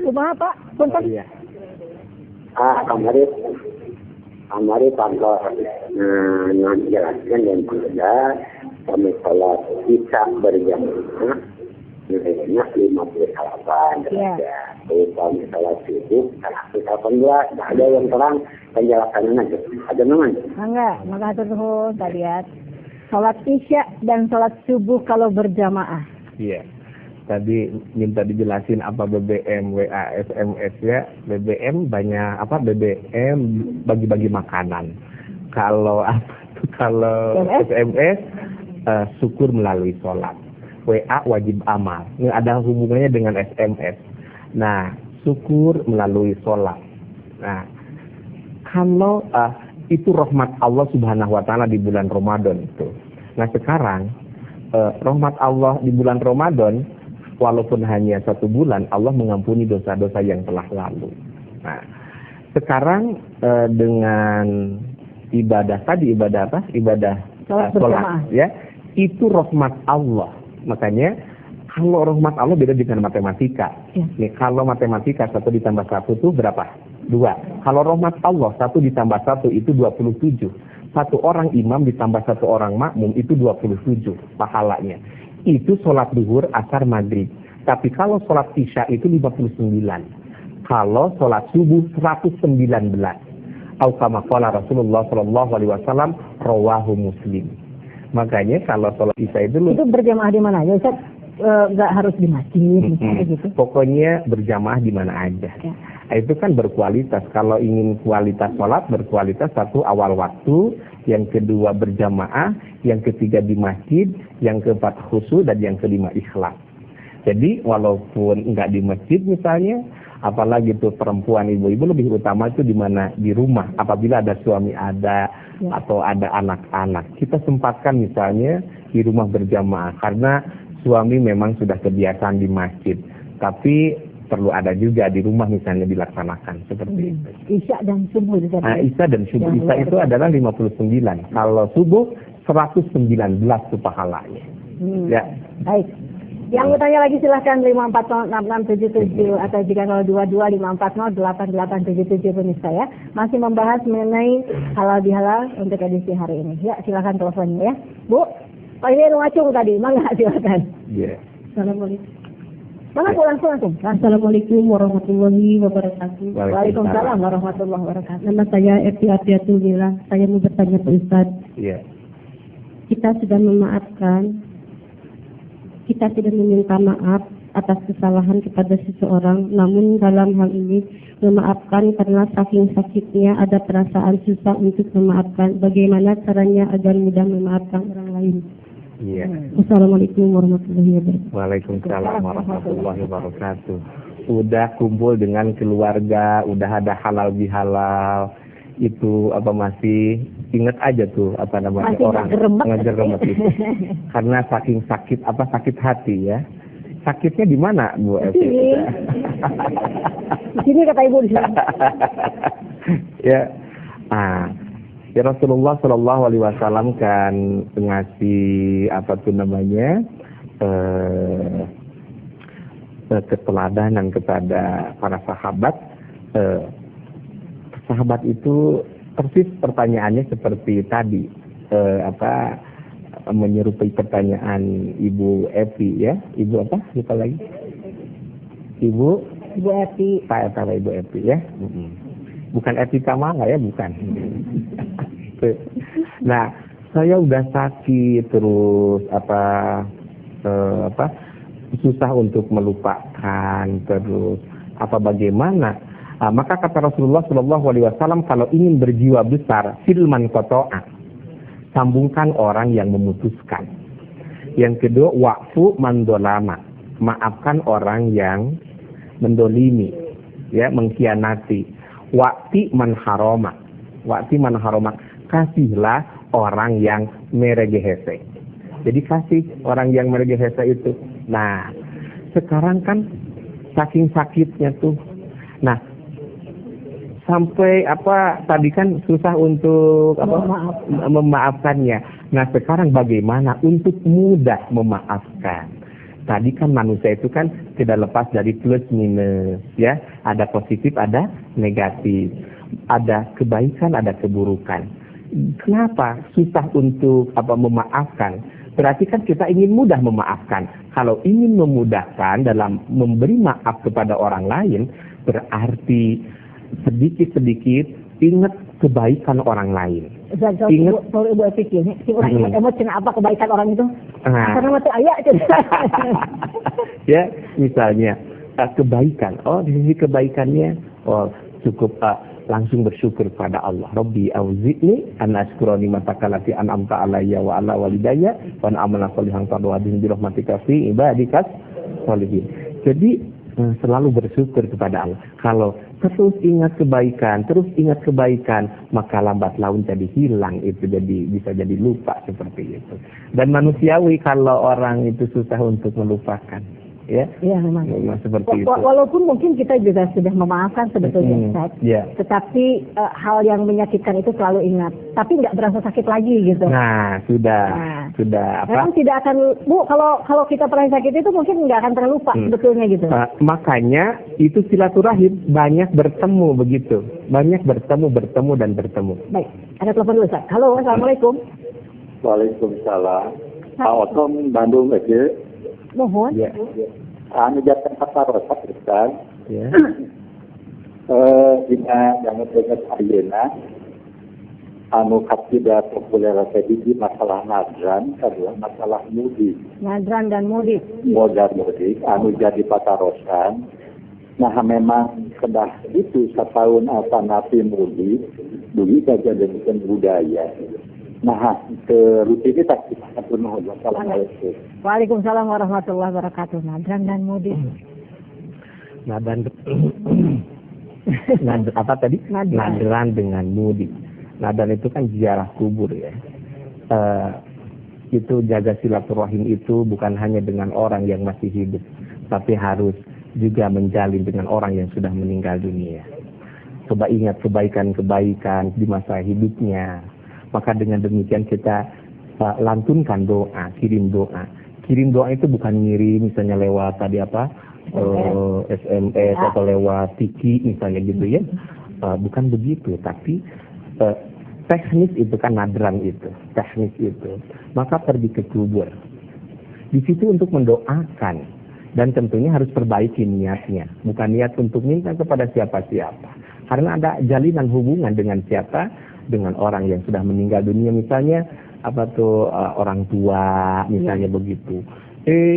Kumaha, Pak? Punten. Iya. Kamari kantor menjelaskan dan pengelola kami sholat isya berjamaah, nilainya 58 derajat. Kalau misalnya subuh, 118, ada yang terang penjelasannya aja. Ada namanya? Enggak, makasih tuh tadi lihat. Sholat isya dan sholat subuh kalau berjamaah. Iya. Tadi minta dijelasin apa BBM, WA, SMS ya. BBM banyak BBM bagi-bagi makanan. Kalau SMS syukur melalui sholat. WA wajib amal. Ini ada hubungannya dengan SMS. Nah, syukur melalui sholat. Nah, kalau itu rahmat Allah Subhanahu Wa Taala di bulan Ramadan itu. Nah, sekarang rahmat Allah di bulan Ramadan, walaupun hanya 1 bulan, Allah mengampuni dosa-dosa yang telah lalu. Nah, sekarang dengan ibadah tadi, ibadah apa? Ibadah sholat, ya. Itu rahmat Allah. Makanya kalau rahmat Allah beda dengan matematika. Ya. Nih, kalau matematika 1 ditambah 1 itu berapa? 2. Kalau rahmat Allah 1 ditambah 1 itu 27. 1 orang imam ditambah 1 orang makmum itu 27 pahalanya. Itu sholat duhur, asar, maghrib. Tapi kalau sholat isya itu 59. Kalau sholat subuh 119. Atau kama qala Rasulullah SAW, rawahu Muslim. Makanya kalau sholat isya itu berjamaah di mana aja, Ustaz? Nggak harus di masjid, misalnya gitu. Pokoknya berjamaah di mana aja. Ya. Itu kan berkualitas. Kalau ingin kualitas sholat, berkualitas 1 awal waktu, yang kedua berjamaah, yang ketiga di masjid, yang keempat khusyuk, dan yang kelima ikhlas. Jadi walaupun nggak di masjid misalnya, apalagi tuh perempuan ibu-ibu lebih utama itu di mana? Di rumah. Apabila ada suami atau ada anak-anak, kita sempatkan misalnya di rumah berjamaah karena suami memang sudah kebiasaan di masjid. Tapi perlu ada juga di rumah misalnya dilaksanakan seperti itu. Isya dan subuh itu. Isya dan subuh. Isya itu adalah 59. Kalau subuh 119 itu pahalanya. Ya. Baik. Yang mau tanya lagi silahkan 5406677 atau jika 0225408877 pemirsa ya. Masih membahas mengenai halal bihalal untuk edisi hari ini. Ya, silakan teleponnya ya. Bu, Pak ini ngacung tadi, mangga silakan. Iya. Assalamualaikum. Mangga langsung. Assalamualaikum warahmatullahi wabarakatuh. Waalaikumsalam warahmatullahi wabarakatuh. Nama saya Eti Afiatulillah. Saya mau bertanya Pak Ustadz. Iya. Kita sudah memaafkan, kita sudah meminta maaf atas kesalahan kepada seseorang, namun dalam hal ini memaafkan karena saking sakitnya ada perasaan susah untuk memaafkan. Bagaimana caranya agar mudah memaafkan orang lain? Iya. Assalamualaikum warahmatullahi wabarakatuh. Waalaikumsalam warahmatullahi wabarakatuh. Udah kumpul dengan keluarga, udah ada halal bihalal, itu apa masih ingat aja tuh apa namanya masih orang ngegeremet itu. Karena saking sakit hati ya. Sakitnya di mana Bu Evi? Di sini kata Ibu di sini. Ya. Ya Rasulullah Shallallahu Alaihi Wasallam kan ngasih apa tuh namanya keteladanan kepada para sahabat. Sahabat itu persis pertanyaannya seperti tadi menyerupai pertanyaan Ibu Evi ya. Ibu apa? Lupa lagi. Ibu Evi. Ibu Evi ya. Bukan Evi Kamala ya, bukan. Nah, saya udah sakit terus susah untuk melupakan terus bagaimana? Maka kata Rasulullah Shallallahu Alaihi Wasallam kalau ingin berjiwa besar, silman kotoa, sambungkan orang yang memutuskan. Yang kedua, wa'fu mandolama, maafkan orang yang mendolimi, ya mengkhianati. Wa'ti man haroma, kasihlah orang yang meregehese. Jadi kasih orang yang meregehese itu. Nah, sekarang kan saking sakitnya tuh. Nah, sampai tadi kan susah untuk memaafkannya. Nah, sekarang bagaimana untuk mudah memaafkan? Tadi kan manusia itu kan tidak lepas dari plus minus, ya. Ada positif, ada negatif. Ada kebaikan, ada keburukan. Kenapa susah untuk memaafkan? Berarti kan kita ingin mudah memaafkan. Kalau ingin memudahkan dalam memberi maaf kepada orang lain, berarti sedikit-sedikit ingat kebaikan orang lain. Ingat Ibu pikir, si orang ingat emosi apa kebaikan orang itu? Karena mati ayat aja. Ya, misalnya kebaikan. Oh, di sisi kebaikannya, cukup langsung bersyukur pada Allah. Rabbi auzi'ni an ashkura ni'mataka allati an'amta alayya wa ala walidayya wa an amala shalihan tarḍahu bi rahmatika fi ibadikas sholihin. Jadi selalu bersyukur kepada Allah. Kalau terus ingat kebaikan, maka lambat laun jadi hilang itu, bisa jadi lupa seperti itu. Dan manusiawi kalau orang itu susah untuk melupakan, ya. Iya memang seperti itu. Walaupun mungkin kita juga sudah memaafkan sebetulnya, Ustaz. Yeah. Tetapi hal yang menyakitkan itu selalu ingat, tapi nggak berasa sakit lagi gitu. Nah, sudah. Memang tidak akan, Bu, kalau kita pernah sakit itu mungkin nggak akan terlupa sebetulnya gitu. Makanya itu silaturahim, banyak bertemu begitu. Banyak bertemu. Baik, ada telepon dulu, Ustaz. Halo, Assalamualaikum. Waalaikumsalam. Pak Otom, Bandung aja. Mohon. Ya. Anu jatuh kata rosak, Ustaz. Ya. Jika yang terdekat Ayeuna, anu tidak populer tadi di masalah nadran adalah masalah mudik. Nadran dan mudik. Mudik, anu jadi patarosan. Nah, memang kedah itu setahun napi mudik, dulu saja dengan budaya. Nah, rutinitas kita penuh. Assalamualaikum. Waalaikumsalam warahmatullahi wabarakatuh. Nadran dan mudik. Apa tadi? Nadran dengan mudik. Nadran itu kan ziarah kubur ya. Itu jaga silaturahim itu bukan hanya dengan orang yang masih hidup, tapi harus juga menjalin dengan orang yang sudah meninggal dunia. Coba ingat kebaikan-kebaikan di masa hidupnya. Maka dengan demikian kita lantunkan doa, kirim doa. Kirim doa itu bukan ngirim misalnya lewat tadi apa SMS atau lewat Tiki misalnya gitu ya. Bukan begitu, tapi teknis itu kan nadran itu, teknis itu. Maka pergi ke kubur. Di situ untuk mendoakan dan tentunya harus perbaiki niatnya, bukan niat untuk minta kepada siapa-siapa. Karena ada jalinan hubungan dengan siapa? Dengan orang yang sudah meninggal dunia misalnya orang tua misalnya begitu.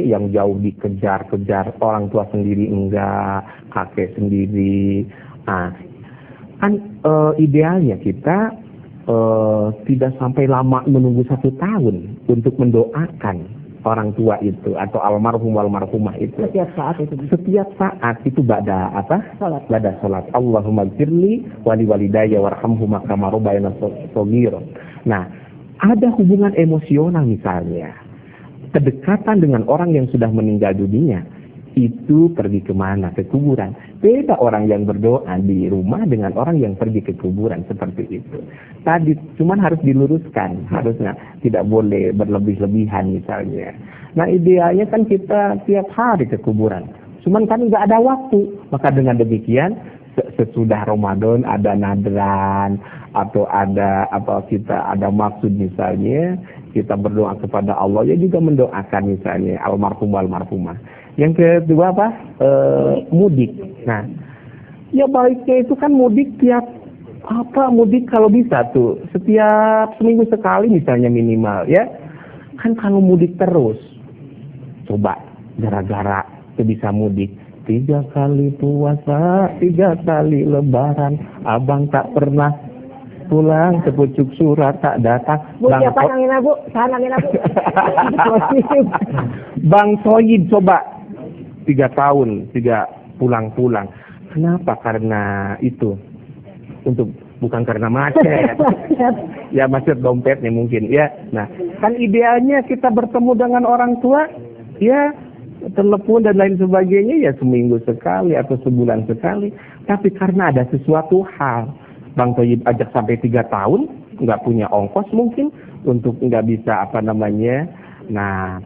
Yang jauh dikejar-kejar, orang tua sendiri enggak, kakek sendiri. Nah, kan idealnya kita tidak sampai lama menunggu 1 tahun untuk mendoakan orang tua itu atau almarhumah itu. Setiap saat itu bada salat. Allahumma gfirli wali walidayya warhamhuma kama rabbayana shaghira. Nah, ada hubungan emosional misalnya. Kedekatan dengan orang yang sudah meninggal dunia itu pergi kemana? Ke kuburan. Beda orang yang berdoa di rumah dengan orang yang pergi ke kuburan seperti itu. Tadi cuman harus diluruskan, harusnya tidak boleh berlebih-lebihan misalnya. Nah idealnya kan kita tiap hari ke kuburan. Cuman kan nggak ada waktu. Maka dengan demikian sesudah Ramadan ada nadran atau ada kita ada maksud misalnya kita berdoa kepada Allah ya juga mendoakan misalnya almarhumah. Yang kedua mudik. Nah, ya baiknya itu kan mudik mudik kalau bisa tuh setiap seminggu sekali misalnya minimal ya. Kan kalau mudik terus, coba gara-gara itu bisa mudik 3 kali puasa, 3 kali lebaran, abang tak pernah pulang, sepucuk surat tak datang. Bu, siapa nangina bu? Saya nangina bu. Bang Soyib coba 3 tahun, 3 pulang-pulang. Kenapa? Karena itu. Bukan karena macet. Ya macet dompetnya mungkin. Ya, nah kan idealnya kita bertemu dengan orang tua, ya telepon dan lain sebagainya ya seminggu sekali atau sebulan sekali. Tapi karena ada sesuatu hal, Bang Toyib ajak sampai 3 tahun, nggak punya ongkos mungkin untuk nggak bisa Nah,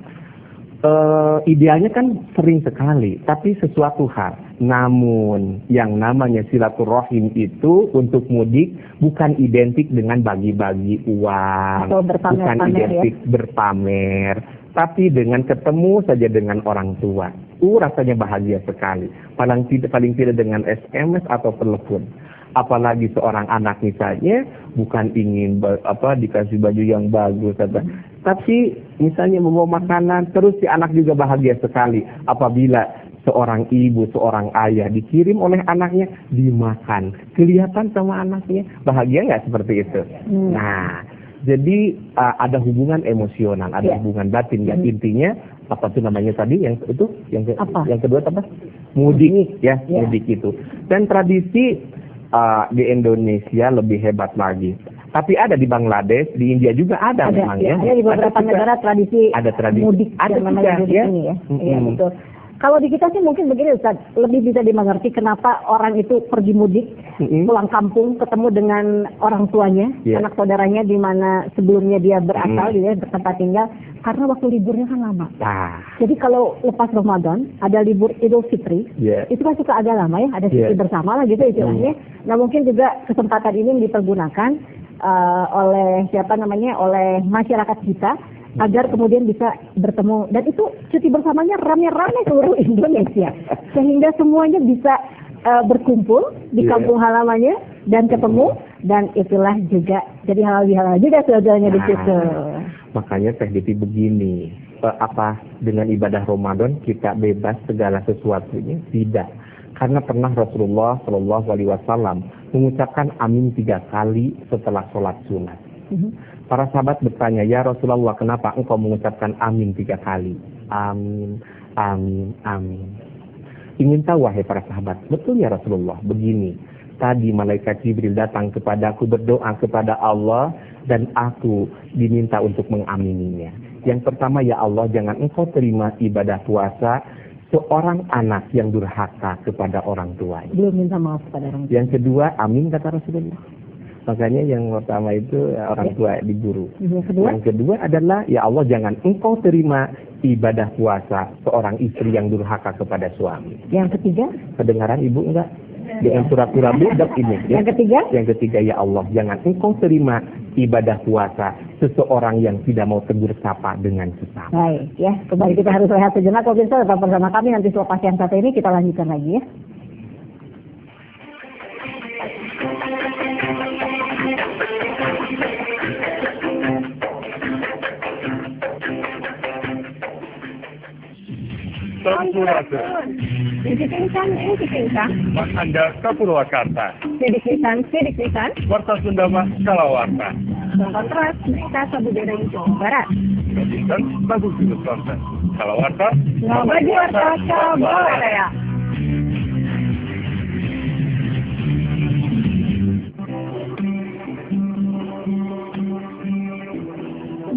idealnya kan sering sekali, tapi sesuatu hal. Namun yang namanya silaturahim itu untuk mudik bukan identik dengan bagi-bagi uang, bukan identik berpamer, tapi dengan ketemu saja dengan orang tua. Rasanya bahagia sekali. Paling tidak dengan SMS atau telepon. Apalagi seorang anak misalnya bukan ingin dikasih baju yang bagus tapi misalnya membawa makanan, terus si anak juga bahagia sekali apabila seorang ibu, seorang ayah dikirim oleh anaknya dimakan. Kelihatan sama anaknya bahagia nggak seperti itu? Nah, jadi ada hubungan emosional, ada hubungan batin ya. Intinya apa tuh namanya tadi yang kedua apa? Mudik ya, mudik itu. Dan tradisi di Indonesia lebih hebat lagi. Tapi ada di Bangladesh, di India juga ada memang ya. Ada di beberapa negara tradisi mudik. Ada juga ya. Iya betul. Kalau di kita sih mungkin begini Ustaz, lebih bisa dimengerti kenapa orang itu pergi mudik, pulang kampung, ketemu dengan orang tuanya, anak saudaranya di mana sebelumnya dia berasal, dia bertempat tinggal, karena waktu liburnya kan lama. Jadi kalau lepas Ramadan, ada libur Idul Fitri, itu kan suka agak lama ya, ada cuti bersama lah gitu istilahnya. Nah mungkin juga kesempatan ini dipergunakan oleh oleh masyarakat kita, agar kemudian bisa bertemu, dan itu cuti bersamanya rame-rame seluruh Indonesia sehingga semuanya bisa berkumpul di kampung halamannya dan ketemu, dan itulah juga jadi halal juga sebenarnya di situ. Makanya Teh Diti begini, dengan ibadah Ramadan kita bebas segala sesuatunya? Tidak, karena pernah Rasulullah Shallallahu Alaihi Wasallam mengucapkan amin 3 kali setelah sholat sunat. Para sahabat bertanya, ya Rasulullah, kenapa engkau mengucapkan amin 3 kali? Amin, amin, amin. Ingin tahu wahai para sahabat, betul ya Rasulullah, begini. Tadi malaikat Jibril datang kepadaku berdoa kepada Allah dan aku diminta untuk mengamininya. Yang pertama, ya Allah, jangan engkau terima ibadah puasa seorang anak yang durhaka kepada orang tuanya. Belum minta maaf kepada orang tua. Yang kedua, amin kata Rasulullah. Makanya yang pertama itu orang tua di guru. Kedua? Yang kedua adalah ya Allah jangan engkau terima ibadah puasa seorang istri yang durhaka kepada suami. Yang ketiga? Kedengaran ibu enggak? Dengan pura-pura budak ini. Ya. Yang ketiga? Yang ketiga ya Allah jangan engkau terima ibadah puasa seseorang yang tidak mau tegur sapa dengan sesama. Baik ya, kembali kita harus rehat sejenak. Pemirsa tetap bersama kami, nanti selepas yang satu ini kita lanjutkan lagi ya. Sampurasun. Sidik lisan. Mas Anda ke Purwakarta. Sidik lisan. Warta Sunda Mas Kalawarta. Kontras, mereka Sabudera Jawa Barat. Jadikan bagus untuk konten. Kalawarta. Bagi warta Jawa ya.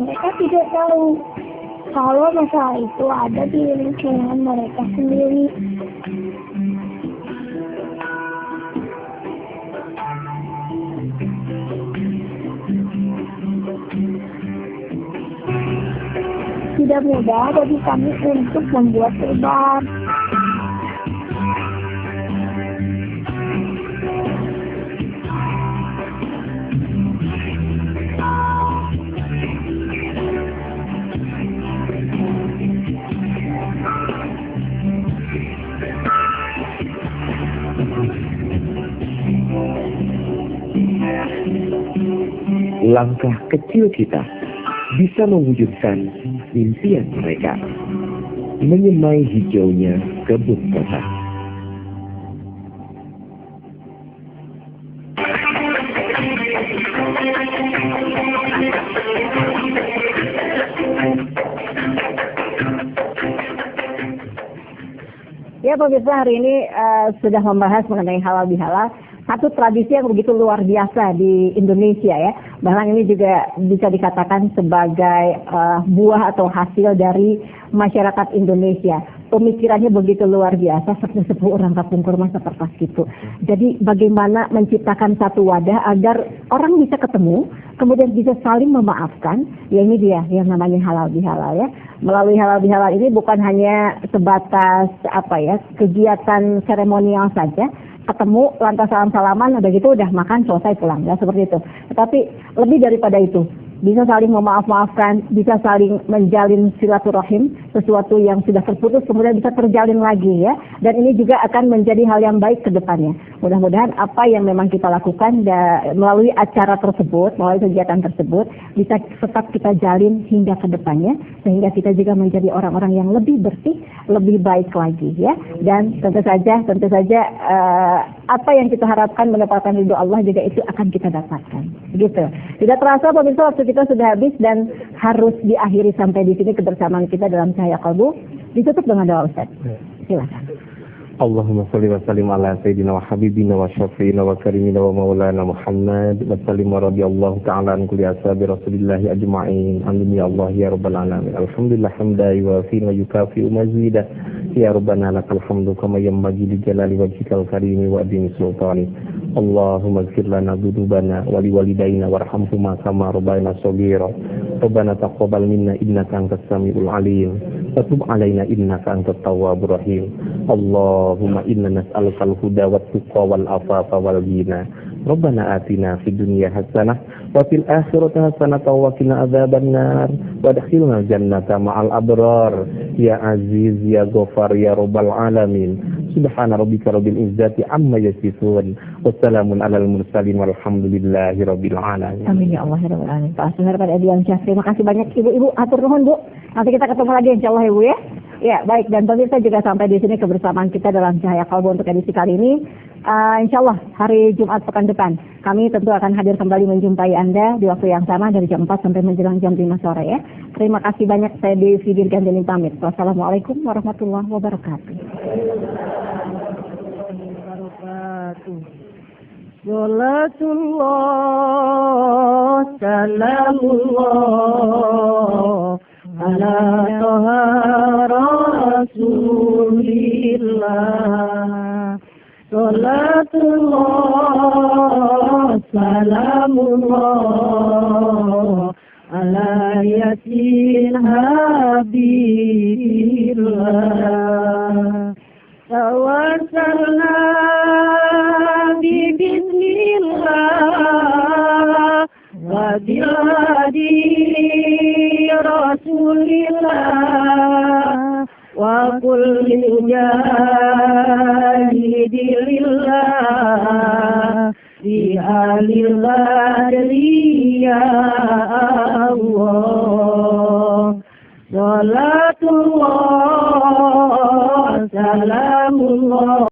Mereka tidak tahu kalau masalah itu ada di lingkungan mereka sendiri. Tidak mudah bagi kami untuk membuat perubahan. Langkah kecil kita bisa mewujudkan impian mereka, menyemai hijaunya kebun kota. Ya pemirsa, hari ini sudah membahas mengenai halal bihalal. Satu tradisi yang begitu luar biasa di Indonesia ya. Bahkan ini juga bisa dikatakan sebagai buah atau hasil dari masyarakat Indonesia. Pemikirannya begitu luar biasa, sepuh orang kampung kurma seperti itu. Jadi bagaimana menciptakan satu wadah agar orang bisa ketemu, kemudian bisa saling memaafkan. Ya ini dia yang namanya halal bihalal ya. Melalui halal bihalal ini bukan hanya sebatas kegiatan seremonial saja. Ketemu, lantas salam-salaman, udah gitu udah makan, selesai pulang, ya seperti itu. Tetapi lebih daripada itu, bisa saling memaaf-maafkan, bisa saling menjalin silaturahim, sesuatu yang sudah terputus kemudian bisa terjalin lagi ya. Dan ini juga akan menjadi hal yang baik ke depannya. Mudah-mudahan apa yang memang kita lakukan melalui acara tersebut, melalui kegiatan tersebut, bisa tetap kita jalin hingga ke depannya, sehingga kita juga menjadi orang-orang yang lebih bersih, lebih baik lagi ya. Dan tentu saja apa yang kita harapkan mendapatkan ridho Allah juga itu akan kita dapatkan. Begitu. Tidak terasa pemirsa, waktu kita sudah habis dan harus diakhiri sampai di sini kebersamaan kita dalam Cahaya Kalbu. Ditutup dengan doa Ustaz. Silakan. Allahumma salli wa sallim ala sayyidina wa habibina wa syafi'ina wa karimina wa maulana Muhammad wa sallim wa radiyallahu ta'ala an kulli ashabi rasulillahi ajma'in. Amin ya Allah ya rabbal alamin. Alhamdulillah hamda wa fi ma yukafi mazida. Ya rabbana lakal hamdu kama yanbaghi li jalali wajhikal karimi wa adimi sultani. Allahumma ighfir lana dzunubana wa liwalidayna warhamhuma kama rabbayana shaghira. Rabbana taqabbal minna innaka antas samiul alim. Wa tub 'alaina innaka antat tawwabur rahim. Allahumma inna nas'aluka al-huda wat tuqa wal afafa wal ghina. Rabbana atina fid dunya hasanah wa fil akhirati hasanah wa qina adzabannar wa adkhilna jannata ma'al abrar ya aziz ya ghafar ya rabbal alamin. Subhana rabbika rabbil izzati amma yasifun wa salamun alal mursalin walhamdulillahi rabbil alamin. Amin ya Allah ya rabbal alamin. Pak Suhar pada Edian Syah, terima kasih banyak ibu-ibu, atur nuhun Bu. Nanti kita ketemu lagi insyaallah ibu ya. Ya, baik, dan pemirsa juga sampai di sini kebersamaan kita dalam Cahaya Kalbu untuk edisi kali ini. Insyaallah hari Jumat pekan depan kami tentu akan hadir kembali menjumpai Anda di waktu yang sama dari jam 4 sampai menjelang jam 5 sore ya. Terima kasih banyak, saya Devi Dirgandini pamit. Wassalamualaikum warahmatullahi wabarakatuh. Salatullah salamullah ala toha rasulillah. Salatullah salamullah ala yasin habibillah tawassalna bismillah wa biladi rasulillah wa kulli jahidilillah di alillah ya Allah salatullah salamullah